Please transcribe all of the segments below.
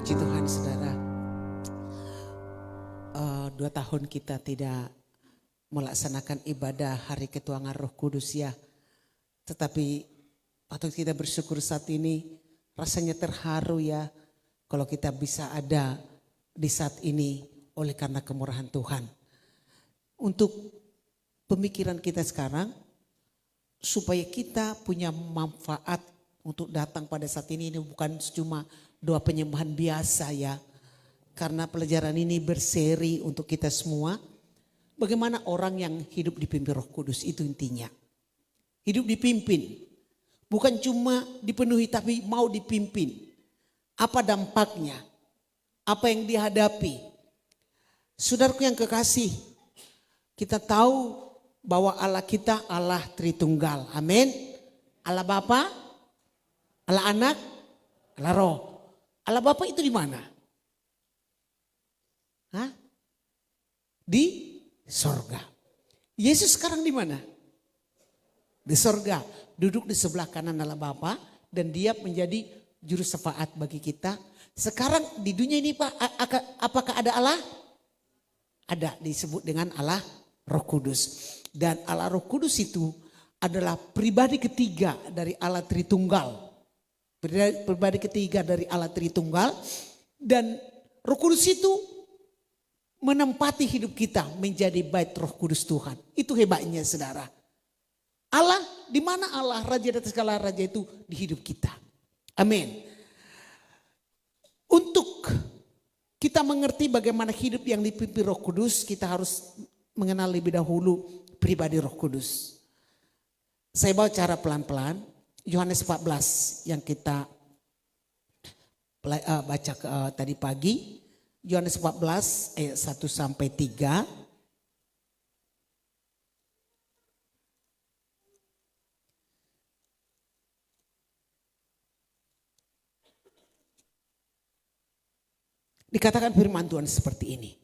Puji Tuhan saudara, 2 tahun kita tidak melaksanakan ibadah hari ketuangan Roh Kudus ya. Tetapi patut kita bersyukur saat ini, rasanya terharu ya kalau kita bisa ada di saat ini oleh karena kemurahan Tuhan. Untuk pemikiran kita sekarang, supaya kita punya manfaat untuk datang pada saat ini bukan cuma doa penyembahan biasa ya. Karena pelajaran ini berseri untuk kita semua. Bagaimana orang yang hidup dipimpin Roh Kudus, itu intinya. Hidup dipimpin. Bukan cuma dipenuhi tapi mau dipimpin. Apa dampaknya? Apa yang dihadapi? Saudaraku yang kekasih, kita tahu bahwa Allah kita Allah Tritunggal. Amin. Allah Bapa, Allah Anak, Allah Roh. Allah Bapa itu di mana? Hah? Di sorga. Yesus sekarang di mana? Di sorga. Duduk di sebelah kanan Allah Bapa dan dia menjadi juru syafaat bagi kita. Sekarang di dunia ini Pak, apakah ada Allah? Ada, disebut dengan Allah Roh Kudus. Dan Allah Roh Kudus itu adalah pribadi ketiga dari Allah Tritunggal. Pribadi ketiga dari Allah Tritunggal. Dan Roh Kudus itu menempati hidup kita menjadi bait Roh Kudus Tuhan. Itu hebatnya saudara. Allah, di mana Allah Raja di atas segala raja itu di hidup kita. Amin. Untuk kita mengerti bagaimana hidup yang dipimpin Roh Kudus, kita harus mengenal lebih dahulu pribadi Roh Kudus. Saya bawa cara pelan-pelan. Yohanes 14 yang kita baca tadi pagi. Yohanes 14 ayat 1 sampai 3. Dikatakan firman Tuhan seperti ini.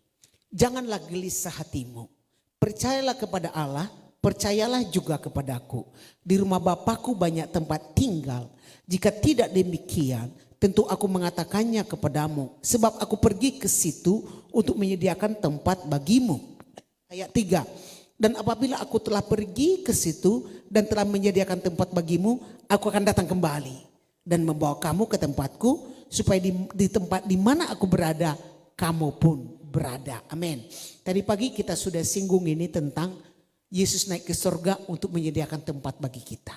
Janganlah gelisah hatimu. Percayalah kepada Allah, percayalah juga kepadaku. Di rumah Bapakku banyak tempat tinggal. Jika tidak demikian, tentu aku mengatakannya kepadamu. Sebab aku pergi ke situ untuk menyediakan tempat bagimu. Ayat 3. Dan apabila aku telah pergi ke situ dan telah menyediakan tempat bagimu, aku akan datang kembali. Dan membawa kamu ke tempatku. Supaya di tempat di mana aku berada, kamu pun berada. Amin. Tadi pagi kita sudah singgung ini tentang Yesus naik ke surga untuk menyediakan tempat bagi kita.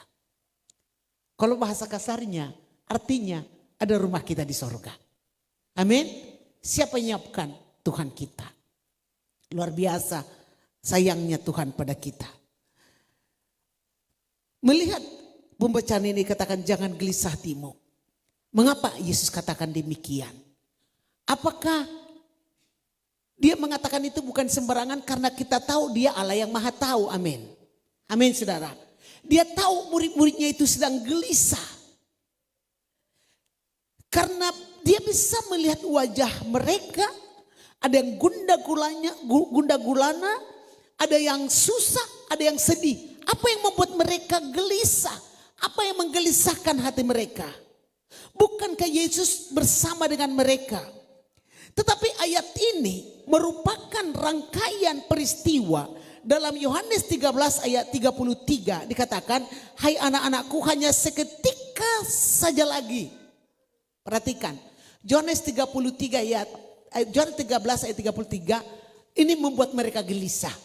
Kalau bahasa kasarnya, artinya ada rumah kita di surga. Amin. Siapa yang menyiapkan? Tuhan kita. Luar biasa sayangnya Tuhan pada kita. Melihat pembacaan ini katakan jangan gelisah hatimu. Mengapa Yesus katakan demikian? Apakah dia mengatakan itu bukan sembarangan karena kita tahu dia Allah yang maha tahu. Amin. Amin saudara. Dia tahu murid-muridnya itu sedang gelisah. Karena dia bisa melihat wajah mereka. Ada yang gundah gulana. Ada yang susah, ada yang sedih. Apa yang membuat mereka gelisah? Apa yang menggelisahkan hati mereka? Bukankah Yesus bersama dengan mereka? Tetapi ayat ini merupakan rangkaian peristiwa dalam Yohanes 13 ayat 33 dikatakan, hai anak-anakku hanya seketika saja lagi. Perhatikan, Yohanes 13 ayat 33 ini membuat mereka gelisah.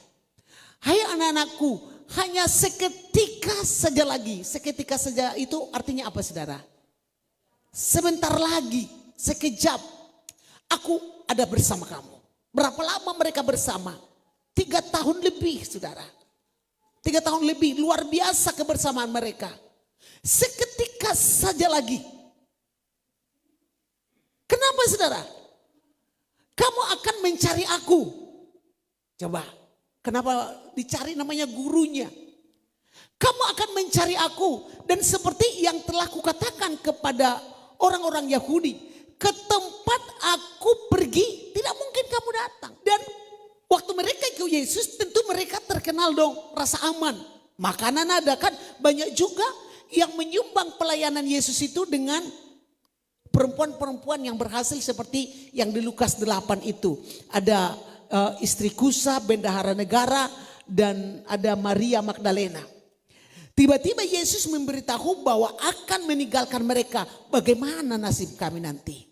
Hai anak-anakku hanya seketika saja lagi. Seketika saja itu artinya apa saudara? Sebentar lagi, sekejap, aku ada bersama kamu. Berapa lama mereka bersama? 3 tahun lebih saudara. 3 tahun lebih, luar biasa kebersamaan mereka. Seketika saja lagi. Kenapa saudara? Kamu akan mencari aku. Coba, kenapa dicari namanya gurunya? Kamu akan mencari aku. Dan seperti yang telah kukatakan kepada orang-orang Yahudi, ke tempat aku pergi tidak mungkin kamu datang. Dan waktu mereka ikut Yesus tentu mereka terkenal dong rasa aman. Makanan ada kan, banyak juga yang menyumbang pelayanan Yesus itu dengan perempuan-perempuan yang berhasil seperti yang di Lukas 8 itu. Ada istri Kusa, bendahara negara, dan ada Maria Magdalena. Tiba-tiba Yesus memberitahu bahwa akan meninggalkan mereka. Bagaimana nasib kami nanti?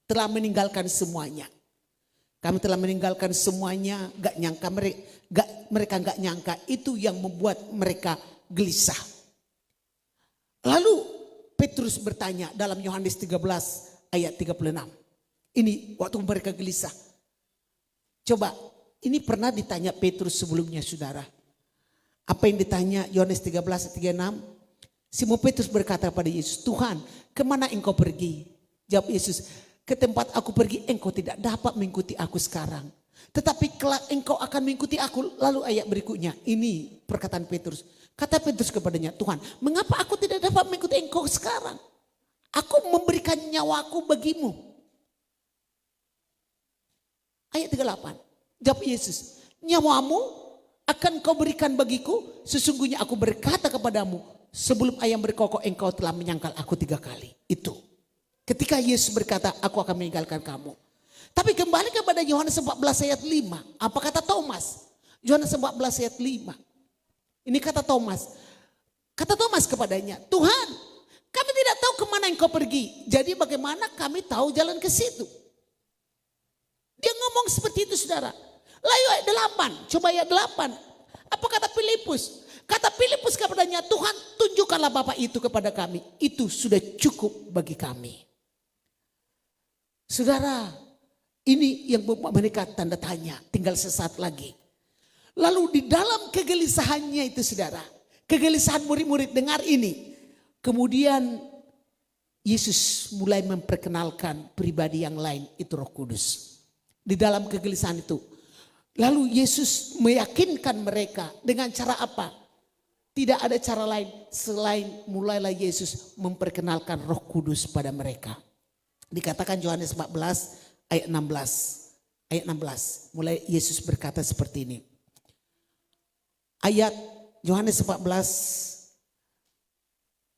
Telah meninggalkan semuanya. Kami telah meninggalkan semuanya, mereka gak nyangka. Itu yang membuat mereka gelisah. Lalu Petrus bertanya dalam Yohanes 13 ayat 36. Ini waktu mereka gelisah. Coba, ini pernah ditanya Petrus sebelumnya, saudara. Apa yang ditanya Yohanes 13 ayat 36? Simon Petrus berkata kepada Yesus, Tuhan, kemana engkau pergi? Jawab Yesus, ke tempat aku pergi engkau tidak dapat mengikuti aku sekarang. Tetapi kelak engkau akan mengikuti aku. Lalu ayat berikutnya, ini perkataan Petrus. Kata Petrus kepadanya, Tuhan, mengapa aku tidak dapat mengikuti engkau sekarang? Aku memberikan nyawaku bagimu. Ayat 38, jawab Yesus, nyawamu akan kau berikan bagiku, sesungguhnya aku berkata kepadamu, sebelum ayam berkokok engkau telah menyangkal aku 3 kali. Itu. Ketika Yesus berkata, aku akan meninggalkan kamu. Tapi kembali kepada Yohanes 14 ayat 5. Apa kata Thomas? Yohanes 14 ayat 5. Ini kata Thomas. Kata Thomas kepadanya, Tuhan, kami tidak tahu kemana engkau pergi. Jadi bagaimana kami tahu jalan ke situ? Dia ngomong seperti itu, saudara. Lalu ayat 8, coba ayat 8. Apa kata Filipus? Kata Filipus kepadanya, Tuhan tunjukkanlah Bapa itu kepada kami. Itu sudah cukup bagi kami. Saudara, ini yang membuat mereka tanda tanya, tinggal sesaat lagi. Lalu di dalam kegelisahannya itu, saudara, kegelisahan murid-murid, dengar ini. Kemudian Yesus mulai memperkenalkan pribadi yang lain, itu Roh Kudus. Di dalam kegelisahan itu. Lalu Yesus meyakinkan mereka dengan cara apa? Tidak ada cara lain selain mulailah Yesus memperkenalkan Roh Kudus pada mereka. Dikatakan Yohanes 14 ayat 16. Ayat 16. Mulai Yesus berkata seperti ini. Ayat Yohanes 14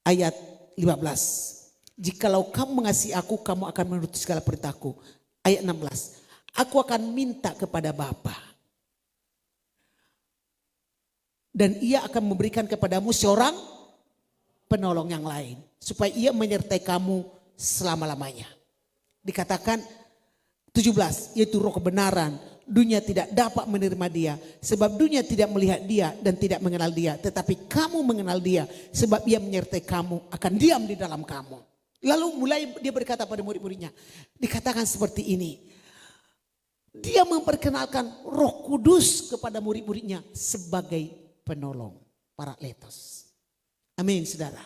ayat 15. Jikalau kamu mengasihi aku, kamu akan menuruti segala perintahku. Ayat 16. Aku akan minta kepada Bapa. Dan ia akan memberikan kepadamu seorang penolong yang lain. Supaya ia menyertai kamu selama-lamanya. Dikatakan 17, yaitu Roh kebenaran. Dunia tidak dapat menerima dia. Sebab dunia tidak melihat dia dan tidak mengenal dia. Tetapi kamu mengenal dia. Sebab ia menyertai kamu, akan diam di dalam kamu. Lalu mulai dia berkata pada murid-muridnya. Dikatakan seperti ini. Dia memperkenalkan Roh Kudus kepada murid-muridnya sebagai penolong, Parakletos. Amin, saudara.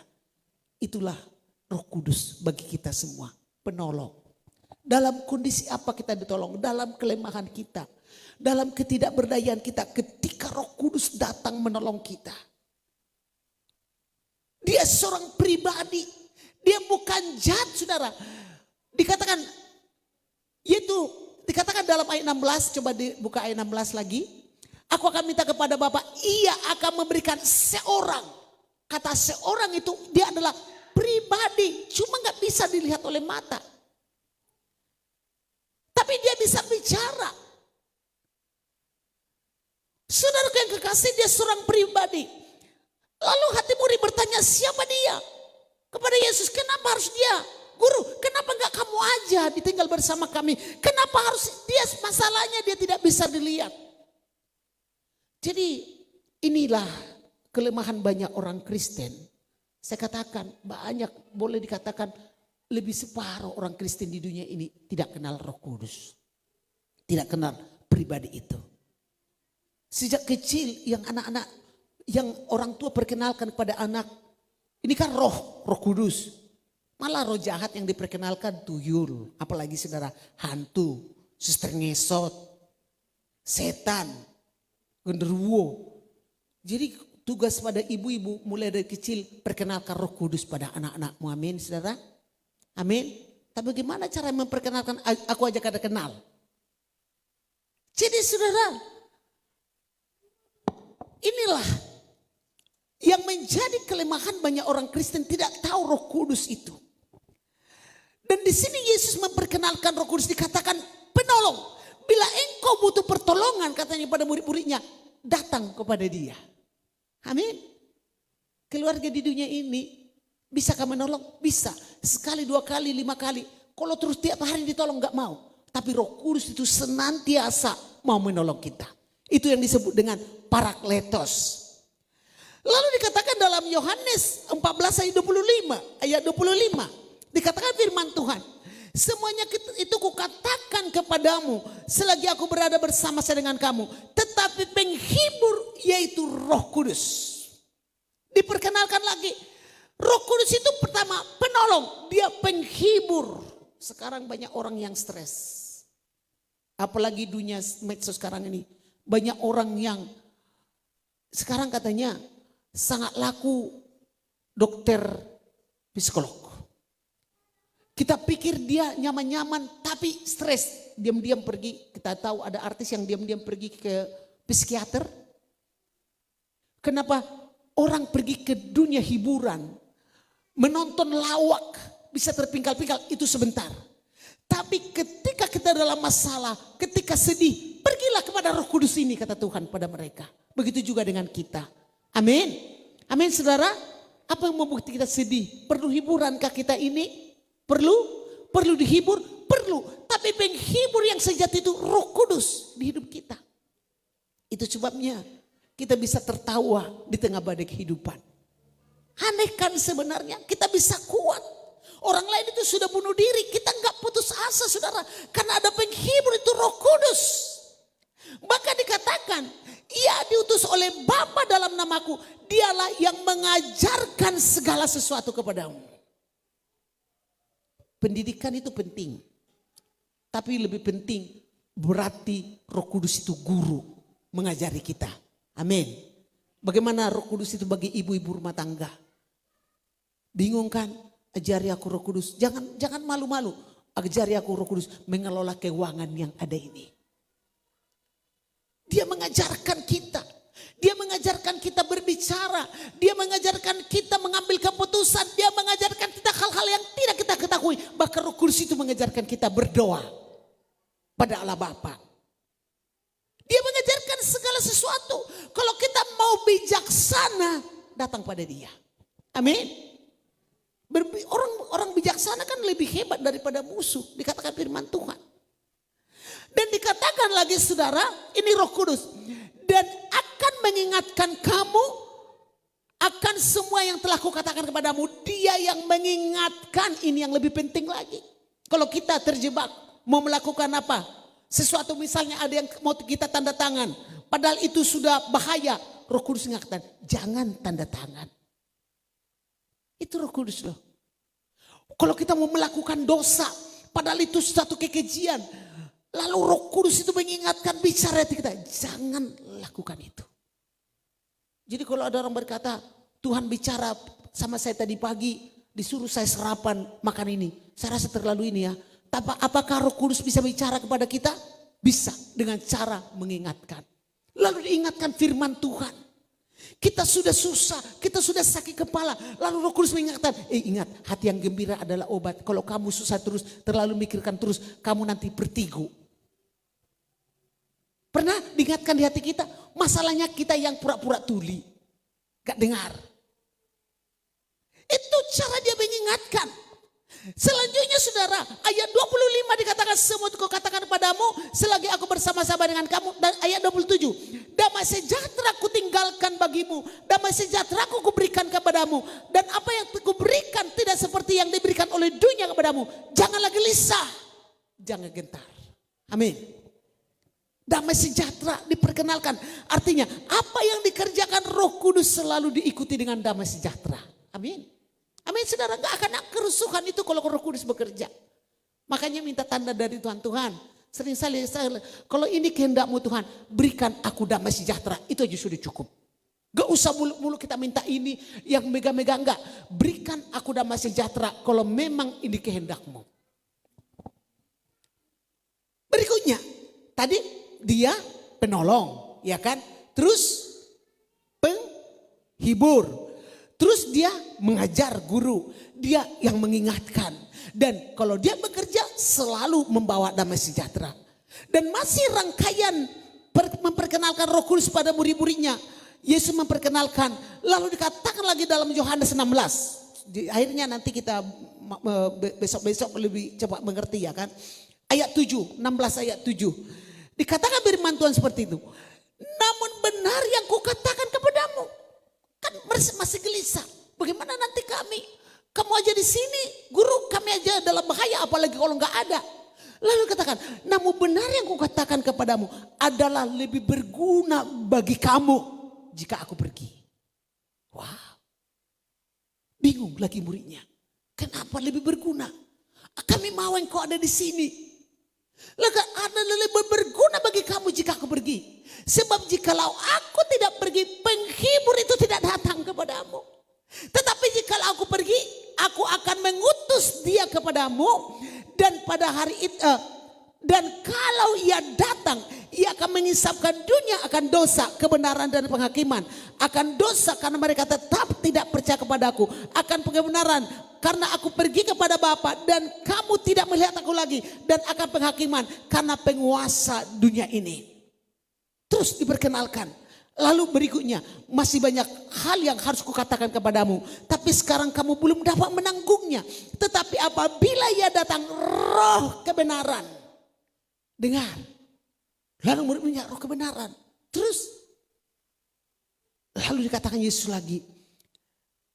Itulah Roh Kudus bagi kita semua, penolong. Dalam kondisi apa kita ditolong? Dalam kelemahan kita, dalam ketidakberdayaan kita, ketika Roh Kudus datang menolong kita. Dia seorang pribadi, dia bukan jahat, saudara. Dikatakan, yaitu dikatakan dalam ayat 16, coba dibuka ayat 16 lagi. Aku akan minta kepada Bapa, ia akan memberikan seorang. Kata seorang itu dia adalah pribadi, cuma gak bisa dilihat oleh mata. Tapi dia bisa bicara. Saudara yang kekasih, dia seorang pribadi. Lalu hati murid bertanya, siapa dia? Kepada Yesus, kenapa harus dia? Guru, kenapa gak kamu aja ditinggal bersama kami? Kenapa harus dia, masalahnya dia tidak bisa dilihat. Jadi inilah kelemahan banyak orang Kristen. Saya katakan banyak, boleh dikatakan lebih separuh orang Kristen di dunia ini tidak kenal Roh Kudus. Tidak kenal pribadi itu. Sejak kecil yang anak-anak, yang orang tua perkenalkan kepada anak. Ini kan roh kudus. Malah roh jahat yang diperkenalkan tuyul. Apalagi saudara, hantu, suster ngesot, setan, genderuwo. Jadi tugas pada ibu-ibu mulai dari kecil perkenalkan Roh Kudus pada anak-anakmu. Amin, saudara. Amin. Tapi bagaimana cara memperkenalkan? Aku aja kada kenal. Jadi saudara, inilah yang menjadi kelemahan banyak orang Kristen, tidak tahu Roh Kudus itu. Dan di sini Yesus memperkenalkan Roh Kudus, dikatakan penolong. Bila engkau butuh pertolongan, katanya pada murid-muridnya, datang kepada Dia. Amin. Keluarga di dunia ini bisa kamu menolong? Bisa. Sekali, 2 kali, 5 kali. Kalau terus tiap hari ditolong gak mau. Tapi Roh Kudus itu senantiasa mau menolong kita. Itu yang disebut dengan Parakletos. Lalu dikatakan dalam Yohanes 14 ayat 25. Dikatakan firman Tuhan. Semuanya itu kukatakan kepadamu selagi aku berada bersama-sama dengan kamu. Tetapi penghibur yaitu Roh Kudus. Diperkenalkan lagi. Roh Kudus itu pertama penolong. Dia penghibur. Sekarang banyak orang yang stres. Apalagi dunia medsos sekarang ini. Banyak orang yang sekarang katanya sangat laku dokter psikolog. Kita pikir dia nyaman-nyaman tapi stres. Diam-diam pergi. Kita tahu ada artis yang diam-diam pergi ke psikiater. Kenapa? Orang pergi ke dunia hiburan. Menonton lawak. Bisa terpingkal-pingkal itu sebentar. Tapi ketika kita dalam masalah, ketika sedih, pergilah kepada Roh Kudus ini, kata Tuhan pada mereka. Begitu juga dengan kita. Amin. Amin saudara. Apa yang membuat kita sedih? Perlu hiburankah kita ini? Perlu dihibur? Perlu. Tapi penghibur yang sejati itu Roh Kudus di hidup kita. Itu sebabnya kita bisa tertawa di tengah badai kehidupan. Aneh kan sebenarnya, kita bisa kuat. Orang lain itu sudah bunuh diri, kita nggak putus asa saudara. Karena ada penghibur itu Roh Kudus. Maka dikatakan, Ia diutus oleh Bapa dalam namaku. Dialah yang mengajarkan segala sesuatu kepadamu. Pendidikan itu penting. Tapi lebih penting berarti Roh Kudus itu guru mengajari kita. Amin. Bagaimana Roh Kudus itu bagi ibu-ibu rumah tangga? Bingung kan? Ajari aku Roh Kudus. Jangan malu-malu. Ajari aku Roh Kudus mengelola keuangan yang ada ini. Dia mengajarkan kita. Dia mengajarkan kita berbicara. Dia mengajarkan kita mengambil keputusan. Dia mengajarkan kita hal-hal yang tidak kita ketahui. Bahkan Roh Kudus itu mengajarkan kita berdoa pada Allah Bapa. Dia mengajarkan segala sesuatu. Kalau kita mau bijaksana, datang pada Dia. Amin. Orang bijaksana kan lebih hebat daripada musuh. Dikatakan firman Tuhan. Dan dikatakan lagi saudara, ini Roh Kudus. Dan akan mengingatkan kamu akan semua yang telah kukatakan kepadamu. Dia yang mengingatkan, ini yang lebih penting lagi. Kalau kita terjebak mau melakukan apa? Sesuatu misalnya ada yang mau kita tanda tangan. Padahal itu sudah bahaya. Roh Kudus ingatkan, jangan tanda tangan. Itu Roh Kudus loh. Kalau kita mau melakukan dosa, padahal itu satu kekejian. Lalu Roh Kudus itu mengingatkan, bicara hati kita, jangan lakukan itu. Jadi kalau ada orang berkata, Tuhan bicara sama saya tadi pagi, disuruh saya sarapan makan ini. Saya rasa terlalu ini ya. Apakah Roh Kudus bisa bicara kepada kita? Bisa, dengan cara mengingatkan. Lalu diingatkan firman Tuhan. Kita sudah susah, kita sudah sakit kepala. Lalu Roh Kudus mengingatkan, ingat hati yang gembira adalah obat. Kalau kamu susah terus, terlalu mikirkan terus, kamu nanti bertigu. Pernah diingatkan di hati kita, masalahnya kita yang pura-pura tuli. Gak dengar. Itu cara dia mengingatkan. Selanjutnya saudara, ayat 25 dikatakan, semua itu kukatakan padamu selagi aku bersama-sama dengan kamu. Dan ayat 27, damai sejahtera ku tinggalkan bagimu, damai sejahtera ku berikan kepadamu. Dan apa yang ku berikan tidak seperti yang diberikan oleh dunia kepadamu. Janganlah gelisah, jangan gentar. Amin. Damai sejahtera diperkenalkan. Artinya apa yang dikerjakan Roh Kudus selalu diikuti dengan damai sejahtera. Amin. Amin saudara, gak akan ada kerusuhan itu kalau Roh Kudus bekerja. Makanya minta tanda dari Tuhan. Tuhan, sering saya kalau ini kehendakmu Tuhan, berikan aku damai sejahtera. Itu aja sudah cukup. Gak usah mulu-mulu kita minta ini yang mega-mega, enggak. Berikan aku damai sejahtera kalau memang ini kehendakmu. Berikutnya, tadi dia penolong, ya kan? Terus penghibur. Terus Terus dia mengajar guru, dia yang mengingatkan. Dan kalau dia bekerja selalu membawa damai sejahtera. Dan masih rangkaian memperkenalkan Roh Kudus pada murid-muridnya. Yesus memperkenalkan, lalu dikatakan lagi dalam Yohanes 16. Akhirnya nanti kita besok-besok lebih cepat mengerti ya kan. Ayat 7, 16 ayat 7. Dikatakan firman Tuhan seperti itu. Namun benar yang kukatakan kepadamu. Kan masih gelisah. Bagaimana nanti kamu aja di sini, guru kami aja dalam bahaya apalagi kalau nggak ada. Lalu katakan, namun benar yang kukatakan kepadamu adalah lebih berguna bagi kamu jika aku pergi. Wow. Bingung lagi muridnya. Kenapa lebih berguna? Kami mau engkau ada di sini. Lalu ada lebih berguna bagi kamu jika aku pergi. Sebab jikalau aku tidak pergi, penghibur itu tidak datang kepadamu. Tetapi jikalau aku pergi, aku akan mengutus dia kepadamu. Dan pada hari itu, dan kalau ia datang, ia akan mengisapkan dunia akan dosa, kebenaran dan penghakiman. Akan dosa karena mereka tetap tidak percaya kepadaku. Akan kebenaran karena aku pergi kepada Bapa dan kamu tidak melihat aku lagi. Dan akan penghakiman karena penguasa dunia ini. Terus diperkenalkan. Lalu berikutnya, masih banyak hal yang harus kukatakan kepadamu. Tapi sekarang kamu belum dapat menanggungnya. Tetapi apabila ia datang, roh kebenaran. Dengar. Lalu murid-muridnya roh kebenaran. Terus. Lalu dikatakan Yesus lagi.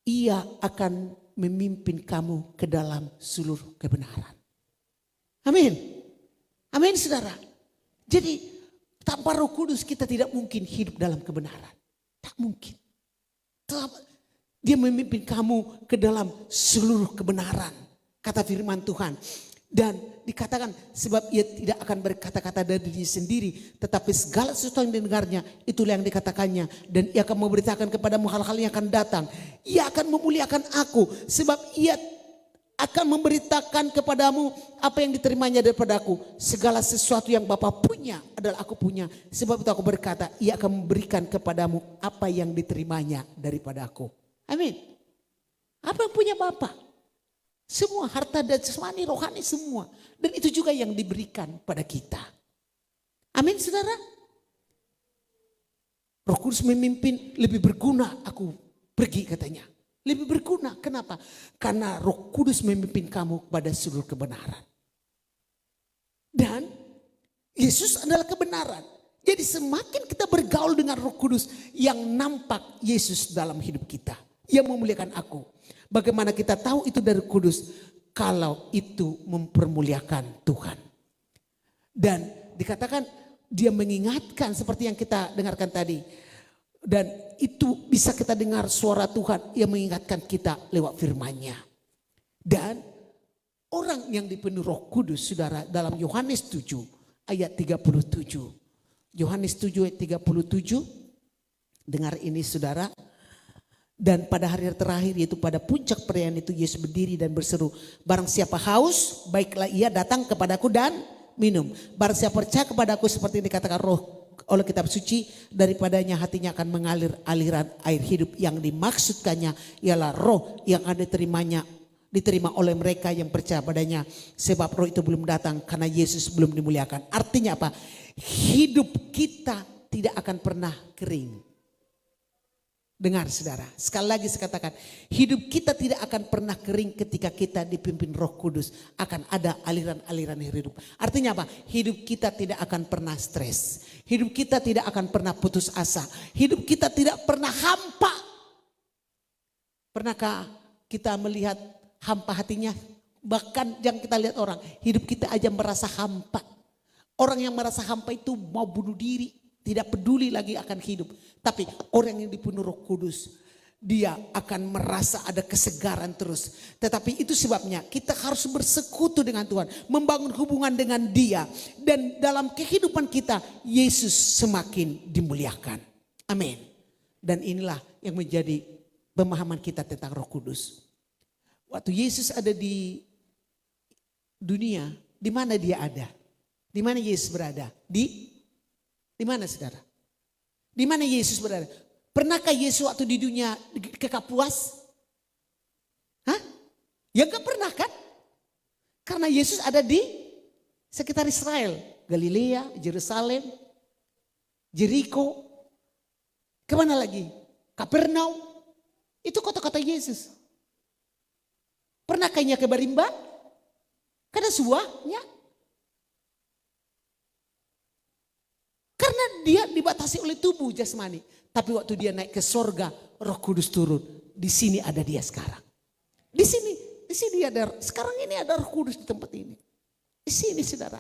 Ia akan memimpin kamu ke dalam seluruh kebenaran. Amin. Amin saudara. Jadi tanpa Roh Kudus kita tidak mungkin hidup dalam kebenaran. Tak mungkin. Dia memimpin kamu ke dalam seluruh kebenaran. Kata firman Tuhan. Dan dikatakan sebab ia tidak akan berkata-kata dari dirinya sendiri. Tetapi segala sesuatu yang didengarnya itulah yang dikatakannya. Dan ia akan memberitakan kepadamu hal-hal yang akan datang. Ia akan memuliakan aku. Sebab ia akan memberitakan kepadamu apa yang diterimanya daripada aku. Segala sesuatu yang Bapa punya adalah aku punya. Sebab itu aku berkata, ia akan memberikan kepadamu apa yang diterimanya daripada aku. Amin. Apa yang punya Bapa? Semua harta dan jasmani, rohani semua. Dan itu juga yang diberikan pada kita. Amin saudara. Roh Kudus memimpin lebih berguna aku pergi katanya. Lebih berguna. Kenapa? Karena Roh Kudus memimpin kamu kepada seluruh kebenaran. Dan Yesus adalah kebenaran. Jadi semakin kita bergaul dengan Roh Kudus yang nampak Yesus dalam hidup kita. Yang memuliakan aku. Bagaimana kita tahu itu dari Kudus? Kalau itu mempermuliakan Tuhan. Dan dikatakan dia mengingatkan seperti yang kita dengarkan tadi. Dan itu bisa kita dengar suara Tuhan yang mengingatkan kita lewat firman-Nya. Dan orang yang dipenuhi Roh Kudus saudara dalam Yohanes 7 ayat 37. Yohanes 7 ayat 37. Dengar ini saudara. Dan pada hari terakhir yaitu pada puncak perayaan itu Yesus berdiri dan berseru. Barang siapa haus baiklah ia datang kepadaku dan minum. Barang siapa percaya kepadaku seperti yang dikatakan Roh oleh kitab suci daripadanya hatinya akan mengalir aliran air hidup. Yang dimaksudkannya ialah roh yang ada diterima oleh mereka yang percaya padanya. Sebab roh itu belum datang karena Yesus belum dimuliakan. Artinya apa? Hidup kita tidak akan pernah kering. Dengar saudara, sekali lagi saya katakan, hidup kita tidak akan pernah kering ketika kita dipimpin Roh Kudus. Akan ada aliran-aliran hidup. Artinya apa? Hidup kita tidak akan pernah stres. Hidup kita tidak akan pernah putus asa. Hidup kita tidak pernah hampa. Pernahkah kita melihat hampa hatinya? Bahkan yang kita lihat orang, hidup kita aja merasa hampa. Orang yang merasa hampa itu mau bunuh diri. Tidak peduli lagi akan hidup. Tapi orang yang dipenuhi Roh Kudus, dia akan merasa ada kesegaran terus. Tetapi itu sebabnya kita harus bersekutu dengan Tuhan. Membangun hubungan dengan dia. Dan dalam kehidupan kita, Yesus semakin dimuliakan. Amin. Dan inilah yang menjadi pemahaman kita tentang Roh Kudus. Waktu Yesus ada di dunia, di mana dia ada? Di mana Yesus berada? Di mana saudara? Di mana Yesus berada? Pernahkah Yesus waktu di dunia kekal puas? Hah? Ya gak pernah kan? Karena Yesus ada di sekitar Israel. Galilea, Yerusalem, Jericho. Kemana lagi? Kapernaum. Itu kota-kota Yesus. Pernah kayaknya ke Barimba? Karena suahnya. Karena dia dibatasi oleh tubuh jasmani. Tapi waktu dia naik ke sorga, Roh Kudus turun. Di sini ada dia sekarang. Di sini ada, sekarang ini ada Roh Kudus di tempat ini. Di sini saudara.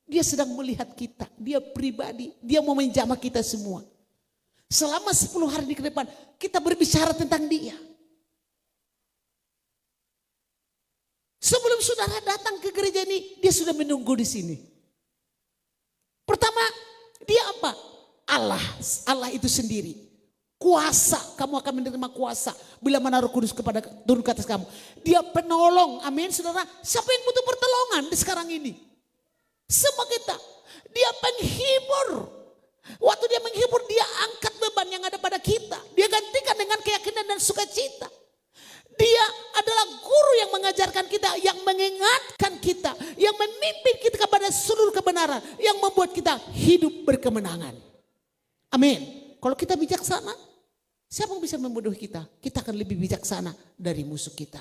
Dia sedang melihat kita, dia pribadi, dia mau menjamah kita semua. Selama 10 hari di depan, kita berbicara tentang dia. Sebelum saudara datang ke gereja ini, dia sudah menunggu di sini. Pertama, dia apa? Allah itu sendiri. Kuasa, kamu akan menerima kuasa bila mana Roh Kudus turun ke atas kamu. Dia penolong, amin saudara. Siapa yang butuh pertolongan di sekarang ini? Semua kita. Dia penghibur. Waktu dia menghibur, dia angkat beban yang ada pada kita. Dia gantikan dengan keyakinan dan sukacita. Dia adalah guru yang mengajarkan kita, yang mengingatkan kita, yang memimpin kita kepada seluruh kebenaran, yang membuat kita hidup berkemenangan. Amin. Kalau kita bijaksana, siapa yang bisa membodohi kita? Kita akan lebih bijaksana dari musuh kita.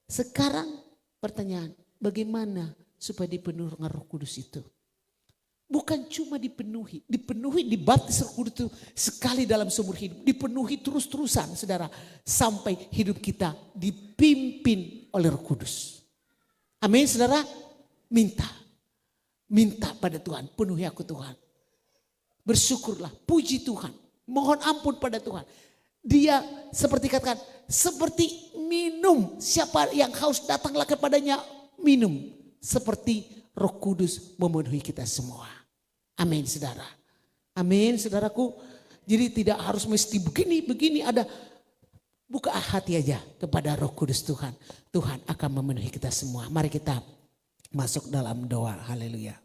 Sekarang pertanyaan, bagaimana supaya dipenuhi dengan Roh Kudus itu? Bukan cuma dipenuhi, dibaptis Roh Kudus itu sekali dalam seumur hidup. Dipenuhi terus-terusan saudara. Sampai hidup kita dipimpin oleh Roh Kudus. Amin saudara. Minta pada Tuhan, penuhi aku Tuhan. Bersyukurlah, puji Tuhan. Mohon ampun pada Tuhan. Dia seperti katakan, seperti minum. Siapa yang haus datanglah kepadanya minum. Seperti Roh Kudus memenuhi kita semua. Amin saudara. Amin saudaraku. Jadi tidak harus mesti begini ada. Buka hati aja kepada Roh Kudus Tuhan. Tuhan akan memenuhi kita semua. Mari kita masuk dalam doa. Haleluya.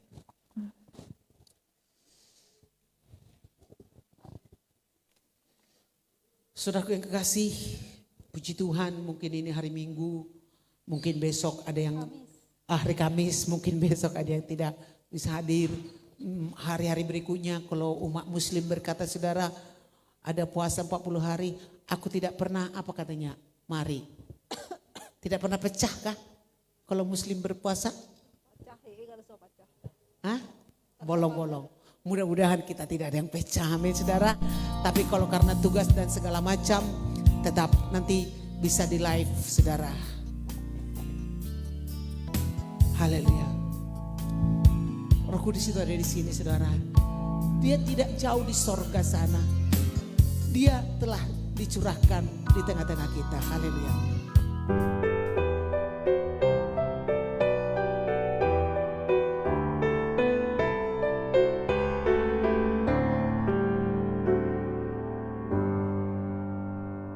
Saudaraku yang kekasih, puji Tuhan, mungkin ini hari Minggu, mungkin besok ada yang hari Kamis, mungkin besok ada yang tidak bisa hadir. Hari-hari berikutnya kalau umat muslim berkata saudara ada puasa 40 hari, aku tidak pernah apa katanya, mari. Tidak pernah pecah kah kalau muslim berpuasa? Hah? Bolong-bolong. Mudah-mudahan kita tidak ada yang pecah, amin saudara. Tapi kalau karena tugas dan segala macam, tetap nanti bisa di live saudara. Haleluya. Roh Kudus itu ada di sini saudara. Dia tidak jauh di sorga sana. Dia telah dicurahkan di tengah-tengah kita. Haleluya.